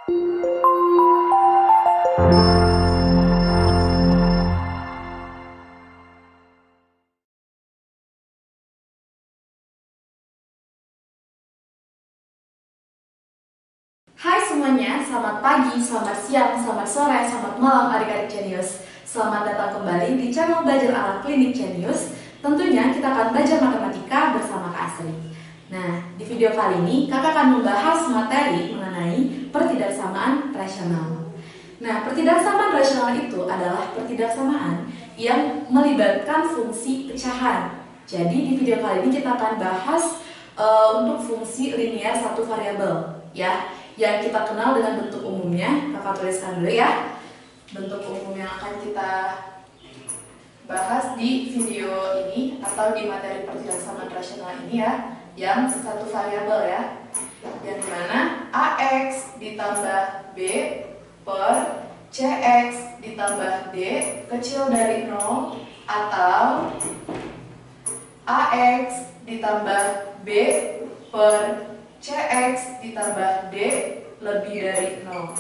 Hai semuanya, selamat pagi, selamat siang, selamat sore, selamat malam adik-adik Genius. Selamat datang kembali di channel Belajar Ala Klinik Genius. Tentunya kita akan belajar matematika bersama Kak Asri. Nah, di video kali ini kakak akan membahas materi mengenai pertidaksamaan rasional. Nah, pertidaksamaan rasional itu adalah pertidaksamaan yang melibatkan fungsi pecahan. Jadi di video kali ini kita akan bahas untuk fungsi linear satu variabel, ya, yang kita kenal dengan bentuk umumnya. Kakak tuliskan dulu ya bentuk umum yang akan kita bahas di video ini atau di materi pertidaksamaan rasional ini ya, yang satu variabel ya, yang dimana AX ditambah B per CX ditambah D kecil dari 0 atau AX ditambah B per CX ditambah D lebih dari 0.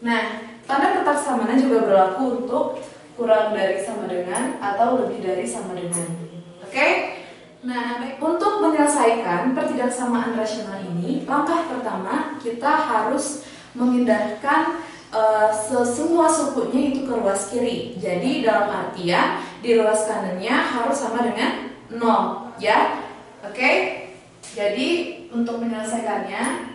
Nah, tanda pertidaksamaan juga berlaku untuk kurang dari sama dengan atau lebih dari sama dengan. Oke? Nah, untuk menyelesaikan pertidaksamaan rasional ini, langkah pertama kita harus memindahkan semua sukunya itu ke ruas kiri. Jadi dalam artian di ruas kanannya harus sama dengan 0, ya. Oke? Jadi untuk menyelesaikannya,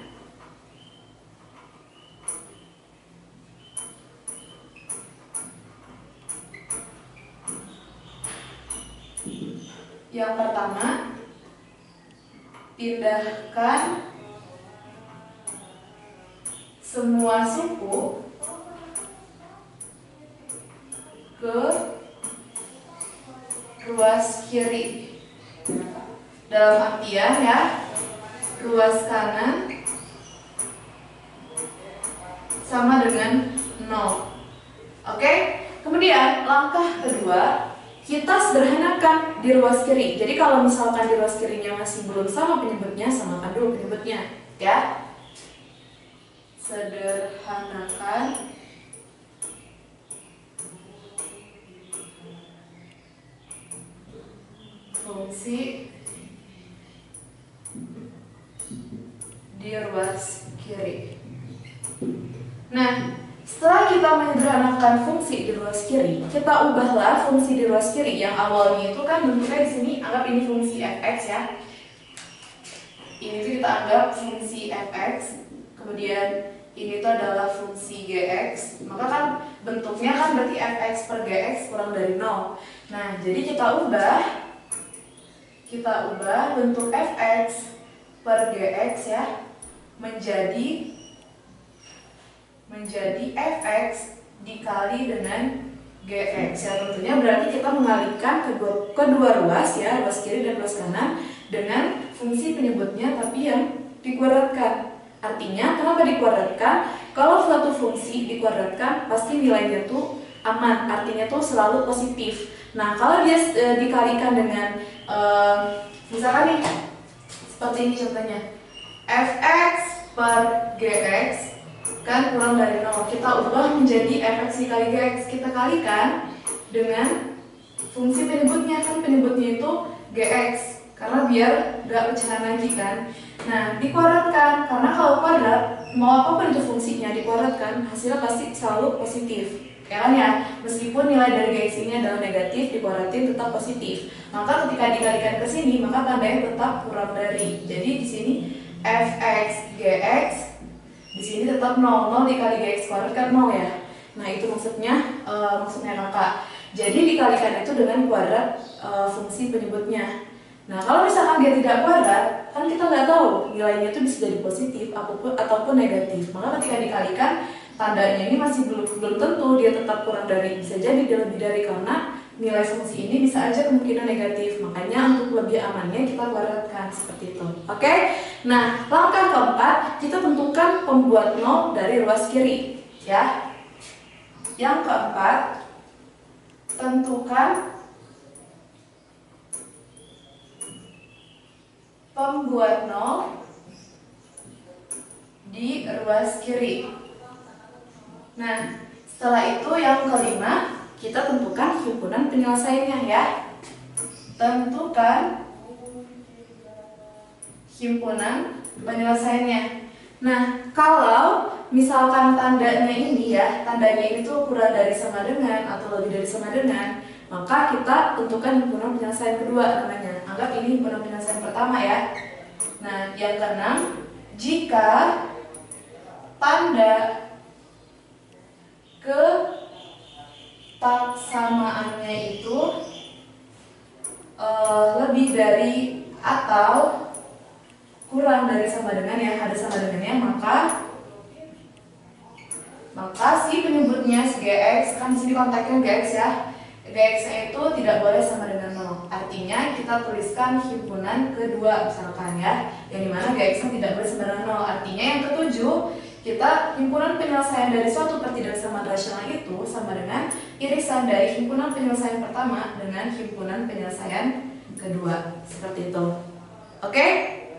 yang pertama, pindahkan semua suku ke ruas kiri. Dalam artian ya, ruas kanan sama dengan 0. Oke? Kemudian langkah kedua, kita sederhanakan di ruas kiri. Jadi kalau misalkan di ruas kirinya masih belum sama penyebutnya, samakan dulu penyebutnya, ya. Sederhanakan fungsi di ruas kiri. Nah, setelah kita menyederhanakan fungsi di ruas kiri, kita ubahlah fungsi di ruas kiri yang awalnya itu kan bentuknya di sini, anggap ini fungsi fx ya. Ini tuh kita anggap fungsi fx, kemudian ini tuh adalah fungsi gx. Maka kan bentuknya kan berarti fx per gx kurang dari 0. Nah, jadi kita ubah bentuk fx per gx ya menjadi fx dikali dengan gx ya. Tentunya berarti kita mengalihkan kedua ruas ya, ruas kiri dan ruas kanan dengan fungsi penyebutnya tapi yang dikuadratkan. Artinya kenapa dikuadratkan? Kalau suatu fungsi dikuadratkan pasti nilainya tuh aman, artinya tuh selalu positif. Nah, kalau dia dikalikan dengan misalkan nih seperti ini contohnya, fx per gx kan kurang dari 0, kita ubah menjadi fx dikali gx, kita kalikan dengan fungsi penyebutnya, kan penyebutnya itu gx karena biar gak pecahan lagi kan. Nah, dikuadratkan, karena kalau kuadrat mau apapun itu fungsinya dikuadratkan hasilnya pasti selalu positif, ya kan ya. Meskipun nilai dari gx ini adalah negatif, dikuadratin tetap positif. Maka ketika dikalikan ke sini maka tandanya tetap kurang dari. Jadi di sini fx gx, di sini tetap 0 dikali gx kuadrat kan 0 ya. Nah, itu maksudnya kakak. Jadi dikalikan itu dengan kuadrat fungsi penyebutnya. Nah, kalau misalkan dia tidak kuadrat, kan kita nggak tahu nilainya itu bisa jadi positif ataupun negatif. Maka ketika dikalikan, tandanya ini masih belum tentu dia tetap kurang dari, bisa jadi dia lebih dari, karena nilai fungsi ini bisa aja kemungkinan negatif. Makanya untuk lebih amannya kita kuadratkan seperti itu. Oke? Nah, langkah keempat, kita tentukan pembuat 0 dari ruas kiri, ya. Yang keempat, tentukan pembuat 0 di ruas kiri. Nah, setelah itu yang kelima, kita tentukan himpunan penyelesaiannya ya. Tentukan himpunan penyelesaiannya. Nah, kalau misalkan tandanya ini ya, tandanya ini tuh kurang dari sama dengan atau lebih dari sama dengan, maka kita tentukan himpunan penyelesaian kedua namanya. Anggap ini himpunan penyelesaian pertama ya. Nah, yang keenam, jika tanda ketaksamaannya itu lebih dari atau kurang dari sama dengan ya, ada sama dengannya, maka si penyebutnya si GX, kan di sini konteksnya GX ya, GX itu tidak boleh sama dengan 0. Artinya kita tuliskan himpunan kedua misalkan ya, yang dimana GX tidak boleh sama dengan 0. Artinya yang ketujuh, kita himpunan penyelesaian dari suatu ketidaksamaan rasional itu sama dengan irisan dari himpunan penyelesaian pertama dengan himpunan penyelesaian kedua, seperti itu. Oke?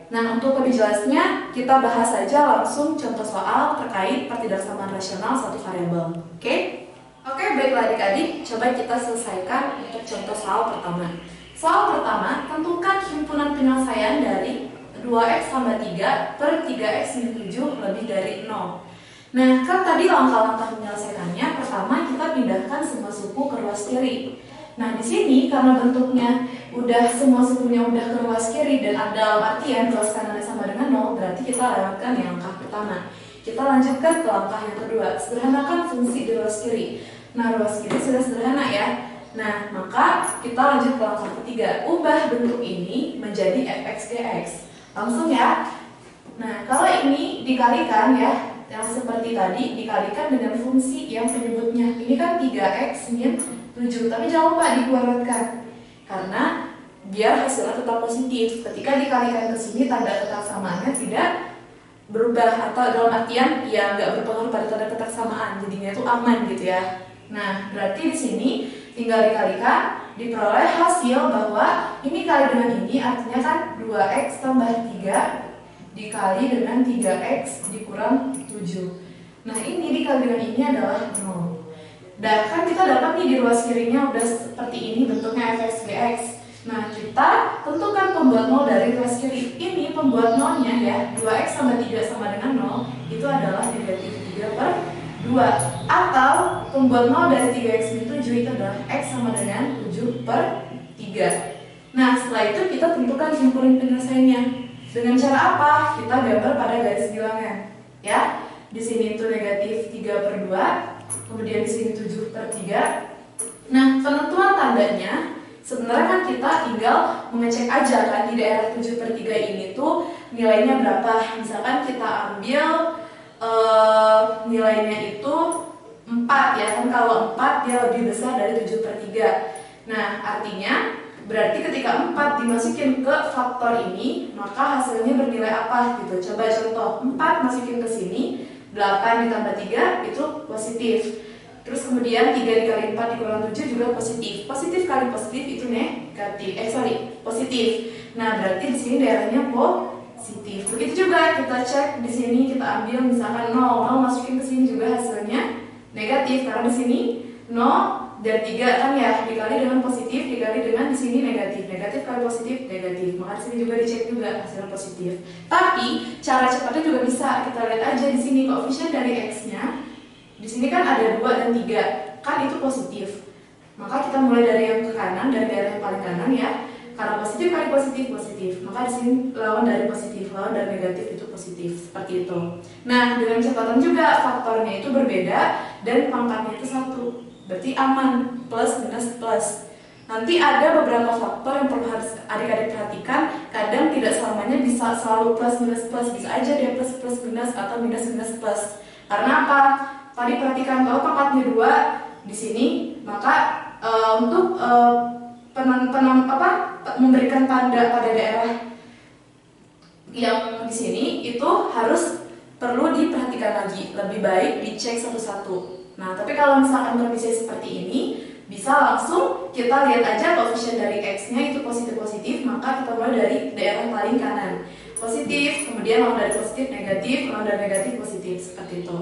Nah, untuk lebih jelasnya kita bahas saja langsung contoh soal terkait ketidaksamaan rasional satu variabel. Oke? Oke, baiklah adik-adik, coba kita selesaikan untuk contoh soal pertama. Soal pertama, tentukan himpunan penyelesaian dari 2x tambah 3 per 3x min 7 lebih dari 0. Nah, kan tadi langkah-langkah menyelesaikannya, pertama kita pindahkan semua suku ke ruas kiri. Nah, di sini karena bentuknya udah semua sukunya udah ke ruas kiri dan ada dalam artian ruas kanannya sama dengan 0, berarti kita lewatkan yang langkah pertama. Kita lanjutkan ke langkah yang kedua, sederhanakan fungsi di ruas kiri. Nah, ruas kiri sudah sederhana ya. Nah, maka kita lanjut ke langkah ketiga, ubah bentuk ini menjadi fx dx. Langsung ya. Nah, kalau ini dikalikan ya, yang seperti tadi dikalikan dengan fungsi yang penyebutnya. Ini kan 3x min 7, tapi jangan lupa dikeluarkan karena biar hasilnya tetap positif. Ketika dikalikan ke sini, tanda ketaksamaannya tidak berubah atau dalam artian ya nggak berpengaruh pada tanda ketaksamaan, jadinya itu aman gitu ya. Nah, berarti di sini tinggal dikalikan, diperoleh hasil bahwa ini kali dengan ini artinya kan 2x tambah 3 dikali dengan 3x dikurang 7. Nah, ini dikali dengan ini adalah 0. Dan kan kita dapat nih di ruas kirinya udah seperti ini bentuknya fx dx. Nah, kita tentukan pembuat 0 dari ruas kiri. Ini pembuat 0-nya ya, 2x tambah 3 sama dengan 0, itu adalah negatif 3 per 2. Atau pembuat 0 dari 3x min 7 itu adalah x sama dengan 7 per 3. Nah, setelah itu kita tentukan himpunan penyelesaiannya. Dengan cara apa? Kita gambar pada garis bilangan. Ya, di sini itu negatif 3 per 2. Kemudian di sini 7 per 3. Nah, penentuan tandanya sebenarnya kan kita tinggal mengecek aja kan di daerah 7 per 3 ini tuh nilainya berapa. Misalkan kita ambil nilainya itu 4 ya kan, kalau 4 dia lebih besar dari 7 per 3. Nah, artinya berarti ketika 4 dimasukin ke faktor ini, maka hasilnya bernilai apa gitu. Coba contoh, 4 masukin ke sini, 8 ditambah 3 itu positif. Terus kemudian 3 dikali 4 dikurang 7 juga positif. Positif kali positif itu negatif. Positif. Nah, berarti di sini daerahnya positif. Begitu juga kita cek di sini, kita ambil misalkan 0 masukin ke sini juga hasilnya negatif karena di sini 0 dan 3 kan ya, dikali dengan positif dikali dengan di sini negatif. Negatif kali positif negatif. Maka di sini juga dicek juga hasilnya positif. Tapi cara cepatnya juga bisa kita lihat aja di sini koefisien dari x-nya. Di sini kan ada 2 dan 3, kan itu positif. Maka kita mulai dari yang ke kanan, dari daerah yang paling kanan ya. Karena positif kali positif positif. Maka di sini lawan dari positif, lawan dari negatif itu positif, seperti itu. Nah, dengan catatan juga faktornya itu berbeda dan pangkatnya itu 1. Berarti aman, plus minus plus. Nanti ada beberapa faktor yang perlu harus adik-adik perhatikan. Kadang tidak selamanya bisa selalu plus minus plus, bisa aja dia plus plus minus atau minus minus plus. Karena apa? Tadi perhatikan kalau pangkatnya 2 di sini, maka untuk memberikan tanda pada daerah yang di sini itu harus perlu diperhatikan lagi, lebih baik dicek satu-satu. Nah, tapi kalau misalkan kondisi seperti ini, bisa langsung kita lihat aja koefisien dari x-nya itu positif-positif, maka kita mulai dari daerah paling kanan. positif, kemudian lawan dari positif negatif, lawan dari negatif positif, seperti itu.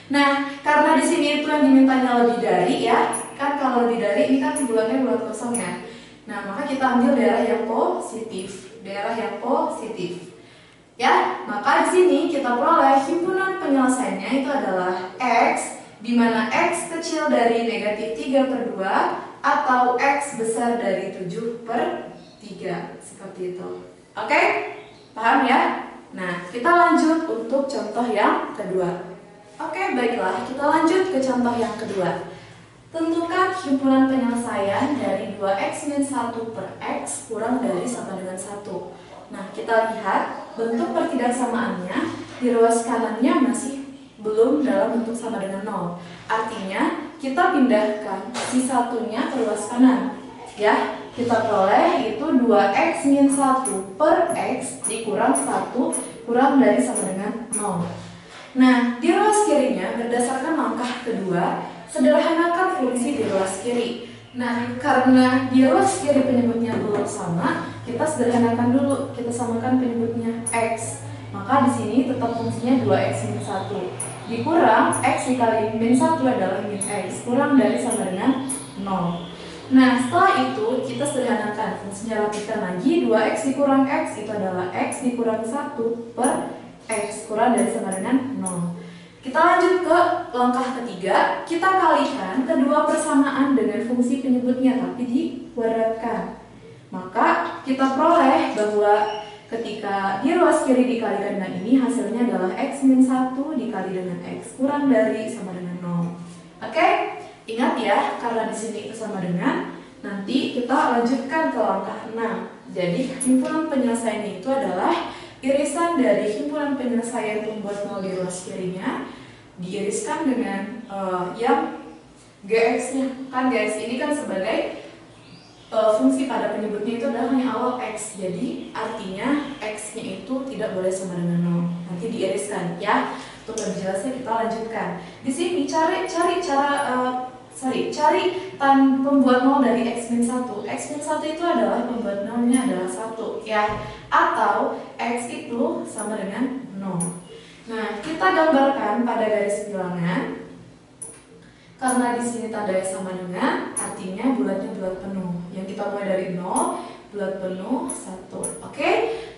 Nah, karena di sini itu yang dimintanya lebih dari ya, kan kalau lebih dari ini kan bulatnya bulat kosong ya. Nah, maka kita ambil daerah yang positif, daerah yang positif. Ya, maka di sini kita peroleh himpunan penyelesaiannya itu adalah X, di mana X kecil dari negatif 3/2 atau X besar dari 7/3, seperti itu. Oke? Paham ya? Nah, kita lanjut untuk contoh yang kedua. Oke, baiklah, kita lanjut ke contoh yang kedua. Tentukan himpunan penyelesaian dari 2x-1 per x kurang dari sama dengan 1. Nah, kita lihat bentuk pertidaksamaannya di ruas kanannya masih belum dalam bentuk sama dengan 0. Artinya, kita pindahkan si satunya ke ruas kanan. Ya, kita peroleh itu 2x-1 per x dikurang 1 kurang dari sama dengan 0. Nah, di ruas kirinya berdasarkan langkah kedua, sederhanakan fungsi di ruas kiri. Nah, karena di ruas kiri penyebutnya belum sama, kita sederhanakan dulu, kita samakan penyebutnya x. Maka di sini tetap fungsinya 2x-1 dikurang x dikali min 1 adalah min x kurang dari sama dengan 0. Nah, setelah itu kita sederhanakan, fungsinya rapikan lagi, 2x dikurang x itu adalah x dikurang 1 per x kurang dari sama dengan 0. Kita lanjut ke langkah ketiga, kita kalikan kedua persamaan dengan fungsi penyebutnya tapi dikuadratkan. Maka kita peroleh bahwa ketika di ruas kiri dikalikan dengan ini, hasilnya adalah x-1 dikali dengan x kurang dari sama dengan 0. Oke? Ingat ya, karena di sini itu sama dengan, nanti kita lanjutkan ke langkah 6. Jadi, himpunan penyelesaian itu adalah irisan dari himpunan penyelesaian pembuat 0 di ruas kirinya diiriskan dengan yang gx-nya. Kan gx ini kan sebagai fungsi pada penyebutnya itu adalah hanya awal x. Jadi artinya x-nya itu tidak boleh sama dengan 0. Nanti diiriskan ya. Untuk lebih jelasnya kita lanjutkan. Di sini cari pembuat 0 dari x-1. X-1 itu adalah pembuat 0-nya adalah 1 ya. Atau x itu sama dengan 0. Nah, kita gambarkan pada garis bilangan. Karena di sini tandanya sama dengan, artinya bulatnya bulat penuh. Yang kita mulai dari 0, bulat penuh 1. Oke?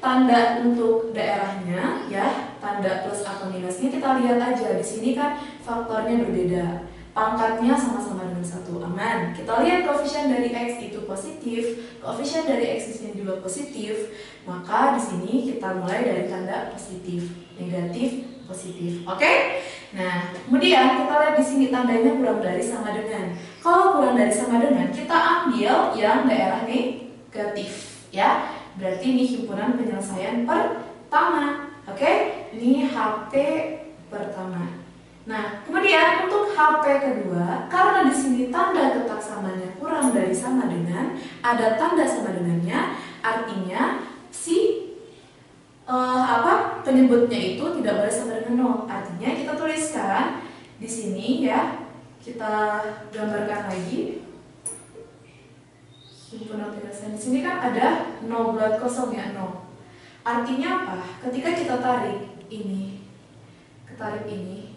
Tanda untuk daerahnya ya, tanda plus atau minusnya kita lihat aja. Di sini kan faktornya berbeda. Pangkatnya sama-sama dengan 1, aman. Kita lihat koefisien dari x itu positif, koefisien dari x di sini juga positif. Maka di sini kita mulai dari tanda positif, negatif, positif. Oke? Nah, kemudian kita lihat di sini tandanya kurang dari sama dengan. Kalau kurang dari sama dengan, kita ambil yang daerah negatif, ya. Berarti ini himpunan penyelesaian pertama. Oke? Ini HP pertama. Nah, kemudian untuk HP kedua, karena di sini tanda ketak samanya kurang dari sama dengan, ada tanda sama dengannya, artinya si penyebutnya itu tidak boleh sama dengan 0. Artinya kita tuliskan di sini ya, kita gambarkan lagi himpunan penyelesaian. Di sini kan ada 0 bulat kosong ya, 0. Artinya apa? Ketika kita tarik ini, ketarik ini,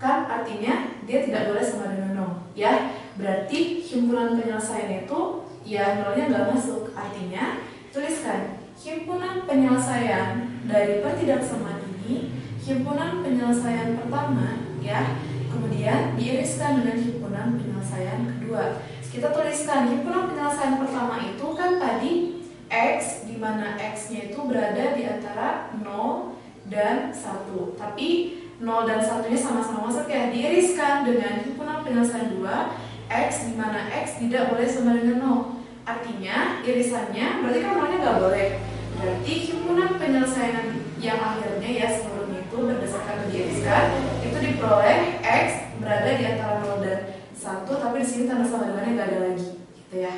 kan artinya dia tidak boleh sama dengan 0 ya. Berarti himpunan penyelesaian itu ya 0-nya nggak masuk. Artinya tuliskan himpunan penyelesaian dari pertidaksamaan ini, himpunan penyelesaian pertama ya, kemudian diiriskan dengan himpunan penyelesaian kedua. Kita tuliskan himpunan penyelesaian pertama itu kan tadi x, di mana x-nya itu berada di antara 0 dan 1. Tapi 0 dan 1-nya sama-sama masuk ya, diiriskan dengan himpunan penyelesaian 2 x, di mana x tidak boleh sama dengan 0. Artinya irisannya berarti kan 0-nya nggak boleh. Berarti himpunan penyelesaian yang akhirnya ya seluruhnya itu berdasarkan diiriskan itu diperoleh x berada di antara 0 dan 1, tapi di sini tanda sama dengannya nggak ada lagi, gitu ya.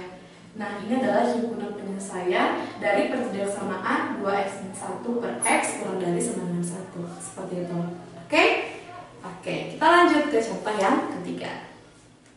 Nah, ini adalah himpunan penyelesaian dari pertidaksamaan 2x-1 per x kurang dari sama dengan 1. Seperti itu. Oke? Oke, kita lanjut ke contoh yang ketiga.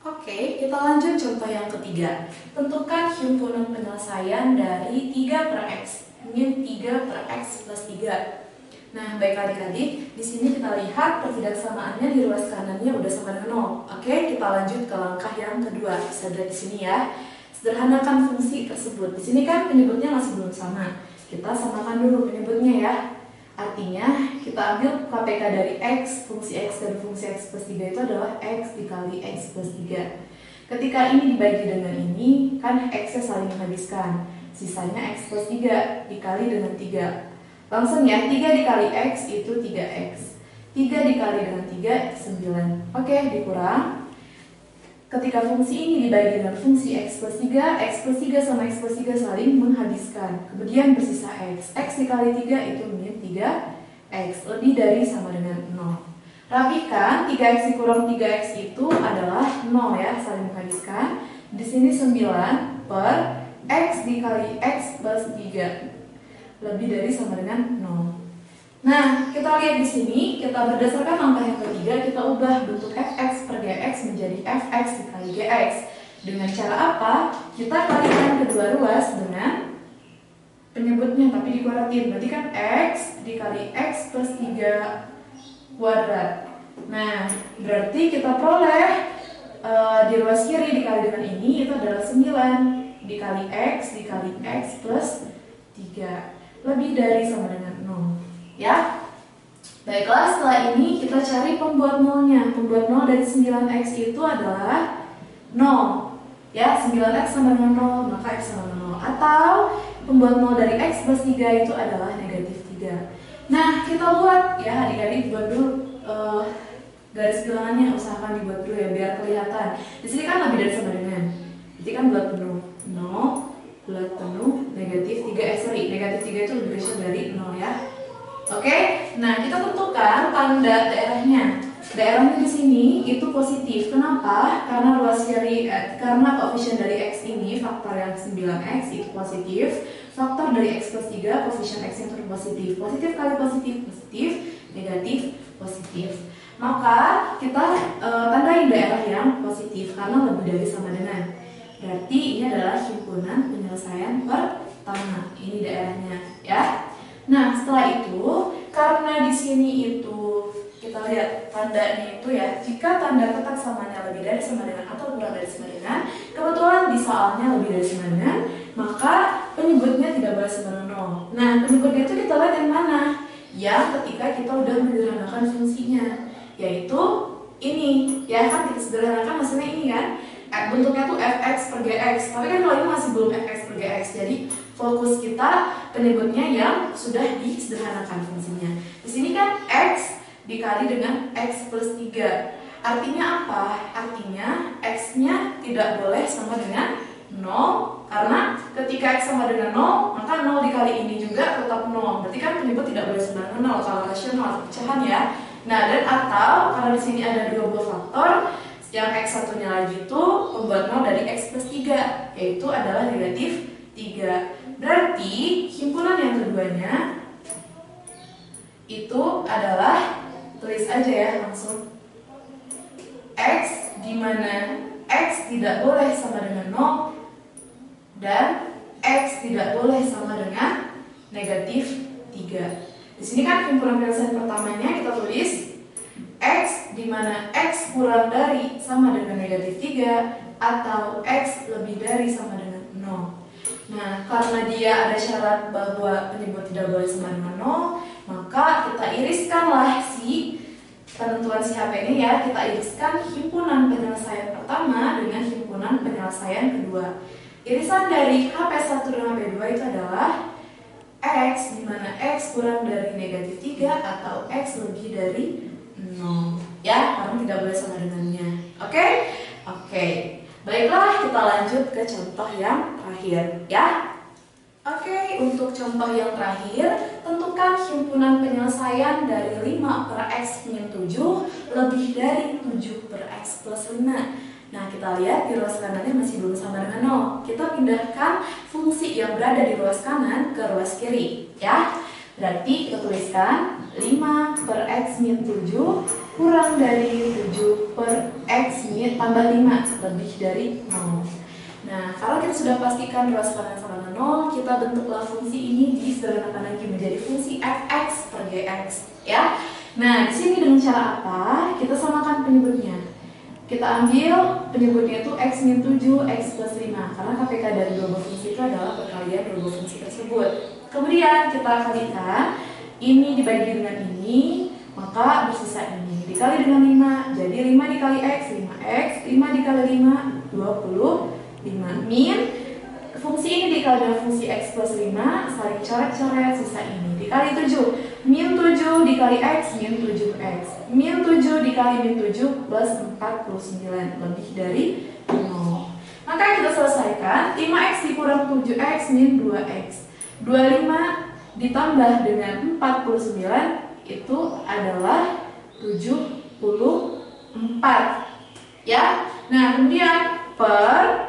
Oke, kita lanjut contoh yang ketiga. Tentukan himpunan penyelesaian dari 3 per x. min 3 per X plus 3. Nah, baik adik-adik, di sini kita lihat ketidaksamaannya di ruas kanannya udah sama dengan 0. Oke, kita lanjut ke langkah yang kedua. Bisa dilihat di sini ya. Sederhanakan fungsi tersebut. Di sini kan penyebutnya masih belum sama. Kita samakan dulu penyebutnya ya. Artinya, kita ambil KPK dari X, fungsi X dan fungsi X plus 3 itu adalah X dikali X plus 3. Ketika ini dibagi dengan ini, kan X-nya saling menghabiskan. Sisanya X plus 3 dikali dengan 3. Langsung ya, 3 dikali X itu 3X. 3 dikali dengan 3, 9. Oke, dikurang. Ketika fungsi ini dibagi dengan fungsi X plus 3 sama X plus 3 saling menghabiskan. Kemudian bersisa X. X dikali 3 itu min 3X. Lebih dari sama dengan 0. Rapikan, 3X dikurang 3X itu adalah 0 ya, saling menghabiskan. Di sini 9 per X dikali X plus 3. Lebih dari sama dengan 0. Nah, kita lihat di sini, kita berdasarkan langkah yang ketiga, kita ubah bentuk fx per gx menjadi fx dikali gx. Dengan cara apa? Kita kalikan kedua ruas dengan penyebutnya, tapi dikuadratkan. Berarti kan x dikali x plus 3 kuadrat. Nah, berarti kita peroleh di ruas kiri dikali dengan ini, itu adalah 9 dikali x plus 3. Lebih dari sama dengan 0 ya. Baiklah, setelah ini kita cari pembuat nolnya. Pembuat nol dari 9x itu adalah 0 ya, 9x sama dengan 0, maka x sama dengan 0. Atau pembuat nol dari x plus 3 itu adalah negatif 3. Nah, kita buat ya adik-adik, buat dulu garis bilangannya, usahakan dibuat dulu ya biar kelihatan. Di sini kan lebih dari sama dengan, jadi kan bulat penuh 0, bulat penuh negatif 3, negatif 3 itu lebih kecil dari 0 ya. Oke, nah kita tentukan tanda daerahnya. Daerahnya di sini itu positif. Kenapa? Karena ruas kiri, karena koefisien dari x ini, faktor yang 9x itu positif. Faktor dari x plus 3, koefisien x itu positif. Positif kali positif, positif, negatif, positif. Maka kita tandai daerah yang positif karena lebih dari sama dengan. Berarti ini adalah himpunan penyelesaian pertama. Ini daerahnya ya. Nah, setelah itu karena di sini itu kita lihat tandanya itu ya, jika tanda kotak samanya lebih dari sama dengan atau kurang dari sama dengan, kebetulan di soalnya lebih dari sama dengan, maka penyebutnya tidak boleh sama dengan 0. Nah, penyebutnya itu kita lihat yang mana? Yang ketika kita udah menyederhanakan fungsinya, yaitu ini ya, kan kita sederhanakan maksudnya ini kan. Bentuknya tuh fx per gx, tapi kan kalau ini masih belum fx per gx, jadi fokus kita penyebutnya yang sudah disederhanakan fungsinya. Di sini kan x dikali dengan x plus 3. Artinya apa? Artinya x-nya tidak boleh sama dengan 0, karena ketika x sama dengan 0, maka 0 dikali ini juga tetap 0. Berarti kan penyebut tidak boleh sama dengan 0 kalau rasional atau pecahan ya. Nah, dan atau karena di sini ada dua buah faktor, yang x satunya lagi itu pembuat 0 dari x plus 3, yaitu adalah negatif 3. Berarti himpunan yang keduanya itu adalah, tulis aja ya langsung, x di mana x tidak boleh sama dengan 0 dan x tidak boleh sama dengan negatif 3. Di sini kan himpunan penyelesaian pertamanya kita tulis x di mana x kurang dari sama dengan negatif 3 atau x lebih dari sama dengan 0. Nah, karena dia ada syarat bahwa penyebut tidak boleh sama dengan 0, maka kita iriskanlah si penentuan si HP ini ya, kita iriskan himpunan penyelesaian pertama dengan himpunan penyelesaian kedua. Irisan dari HP1 dan HP2 itu adalah x di mana x kurang dari negatif 3 atau x lebih dari 0 ya, karena tidak boleh sama dengannya. Oke? Oke. Baiklah, kita lanjut ke contoh yang terakhir ya. Oke, untuk contoh yang terakhir, tentukan himpunan penyelesaian dari 5 per x min 7 lebih dari 7 per x plus 5. Nah, kita lihat di ruas kanannya masih belum sama dengan 0. Kita pindahkan fungsi yang berada di ruas kanan ke ruas kiri ya. Berarti kita tuliskan 5 per x min 7 kurang dari 7 per x min tambah 5 lebih dari 0. Nah, kalau kita sudah pastikan ruas kanan sama dengan 0, kita bentuklah fungsi ini disederhanakan lagi menjadi fungsi fx per gx, ya. Nah, di sini dengan cara apa? Kita samakan penyebutnya. Kita ambil penyebutnya itu x min 7, x plus 5. Karena KPK dari dua buah fungsi itu adalah perkalian dua buah fungsi tersebut. Kemudian kita kalikan, ini dibagi dengan ini, maka bersisa ini. Dikali dengan 5, jadi 5 dikali x, 5x, 5 dikali 5, 25. Min, fungsi ini dikali dengan fungsi x plus 5, saling coret-coret, sisa ini. Dikali 7, min 7 dikali x, min 7x. Min 7 dikali min 7 plus 49, lebih dari 0. Maka kita selesaikan, 5x dikurang 7x min 2x. 25 ditambah dengan 49 itu adalah 74. Ya. Nah, kemudian per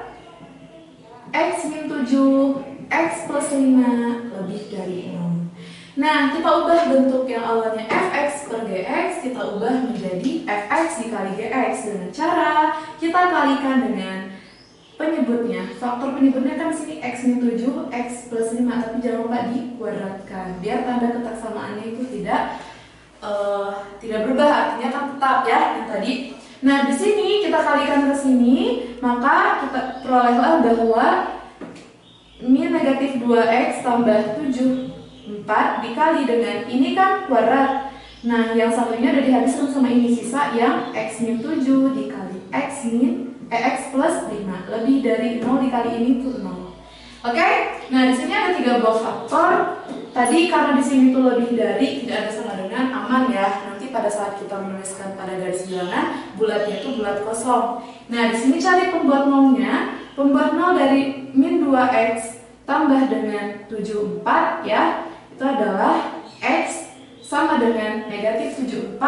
x min 7, x plus 5 lebih dari 0. Nah, kita ubah bentuk yang awalnya fx per gx, kita ubah menjadi fx dikali gx dengan cara kita kalikan dengan penyebutnya. Faktor penyebutnya kan di sini x min 7, x plus 5, tapi jangan lupa dikuadratkan biar tanda ketaksamaannya itu tidak berubah, artinya kan tetap ya yang tadi. Nah, di sini kita kalikan ke sini, maka kita perolehlah bahwa min negatif 2x tambah 74 dikali dengan ini kan kuadrat. Nah, yang satunya udah dihabiskan sama ini, sisa yang x min 7 dikali x plus 5 lebih dari 0 dikali ini itu 0. Oke? Nah, di sini ada 3 buah faktor. Tadi karena di sini tuh lebih dari, tidak ada sama dengan, aman ya. Nanti pada saat kita menuliskan pada garis bilangan, bulatnya itu bulat kosong. Nah, di sini cari pembuat nolnya. Pembuat nol dari min 2x tambah dengan 74 ya, itu adalah x sama dengan negatif 74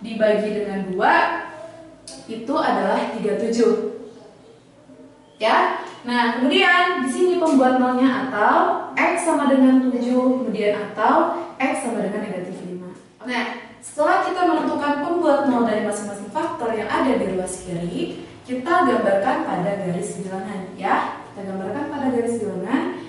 dibagi dengan 2 itu adalah 37. Ya. Nah, kemudian di sini pembuat nolnya atau x sama dengan 7, kemudian atau x sama dengan negatif 5. Nah, setelah kita menentukan pembuat nol dari masing-masing faktor yang ada di ruas kiri, kita gambarkan pada garis bilangan ya. Kita gambarkan pada garis bilangan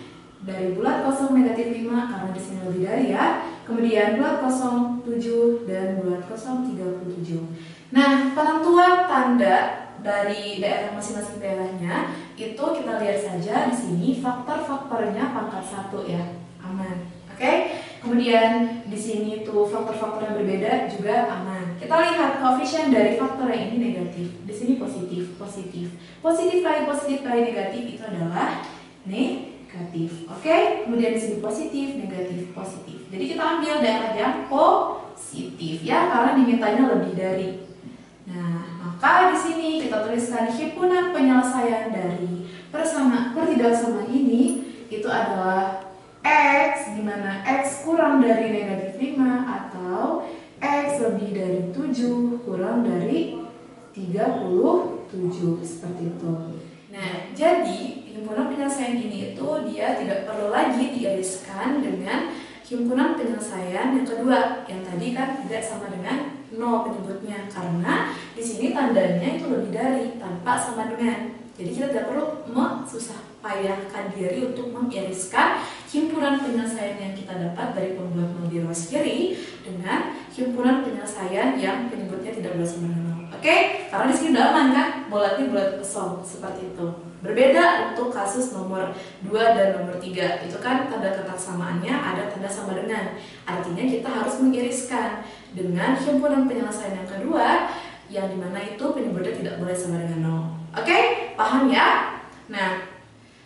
dari bulat kosong negatif 5 karena di sini lebih dari ya. Kemudian bulat kosong 7 dan bulat kosong 37. Nah, penentuan tanda dari daerah masing-masing daerahnya itu kita lihat saja di sini faktor-faktornya pangkat 1 ya, aman. Oke? Kemudian di sini tuh faktor-faktor yang berbeda juga aman. Kita lihat koefisien dari faktor yang ini negatif. Di sini positif, positif. Positif kali negatif itu adalah negatif. Oke? Kemudian di sini positif, negatif, positif. Jadi kita ambil daerah yang positif ya, karena dimintanya lebih dari. Nah, maka di sini kita tuliskan himpunan penyelesaian dari pertidaksamaan ini itu adalah x, di mana x kurang dari negatif 5 atau x lebih dari 7 kurang dari 37, seperti itu. Nah, jadi himpunan penyelesaian ini itu dia tidak perlu lagi digariskan dengan himpunan penyelesaian yang kedua, yang tadi kan tidak sama dengan 0 penyebutnya, karena di sini tandanya itu lebih dari tanpa sama dengan. Jadi kita tidak perlu susah payahkan diri untuk mengiriskan himpunan penyelesaian yang kita dapat dari pembuat nol di ruas kiri dengan himpunan penyelesaian yang penyebutnya tidak berasal dari 0. Oke? Karena di sini udah aman kan? Bulatnya bulat kosong seperti itu. Berbeda untuk kasus nomor 2 dan nomor 3. Itu kan tanda ketaksamaannya ada tanda sama dengan. Artinya kita harus mengiriskan dengan himpunan penyelesaian yang kedua, yang dimana itu penyebutnya tidak boleh sama dengan 0. Oke? Paham ya? Nah,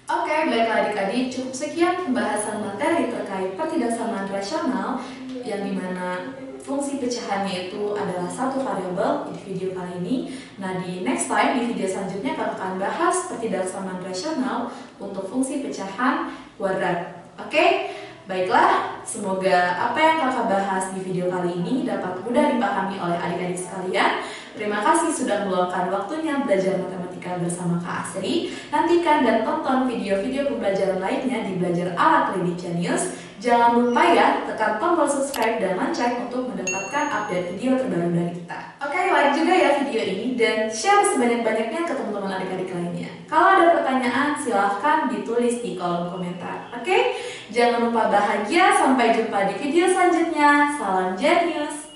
oke, baiklah adik-adik, cukup sekian pembahasan materi terkait pertidaksamaan rasional, yang dimana fungsi pecahannya itu adalah satu variabel di video kali ini. Nah, di next time, di video selanjutnya kakak akan bahas pertidaksamaan rasional untuk fungsi pecahan kuadrat. Oke? Baiklah, semoga apa yang kakak bahas di video kali ini dapat mudah dipahami oleh adik-adik sekalian. Terima kasih sudah meluangkan waktunya belajar matematika bersama Kak Asri. Nantikan dan tonton video-video pembelajaran lainnya di Belajar Ala Kredit Genius. Jangan lupa ya, tekan tombol subscribe dan lonceng untuk mendapatkan update video terbaru dari kita. Oke? Oke, like juga ya video ini dan share sebanyak-banyaknya ke teman-teman adik-adik lainnya. Kalau ada pertanyaan, silahkan ditulis di kolom komentar. Oke, jangan lupa bahagia. Sampai jumpa di video selanjutnya. Salam Jenius.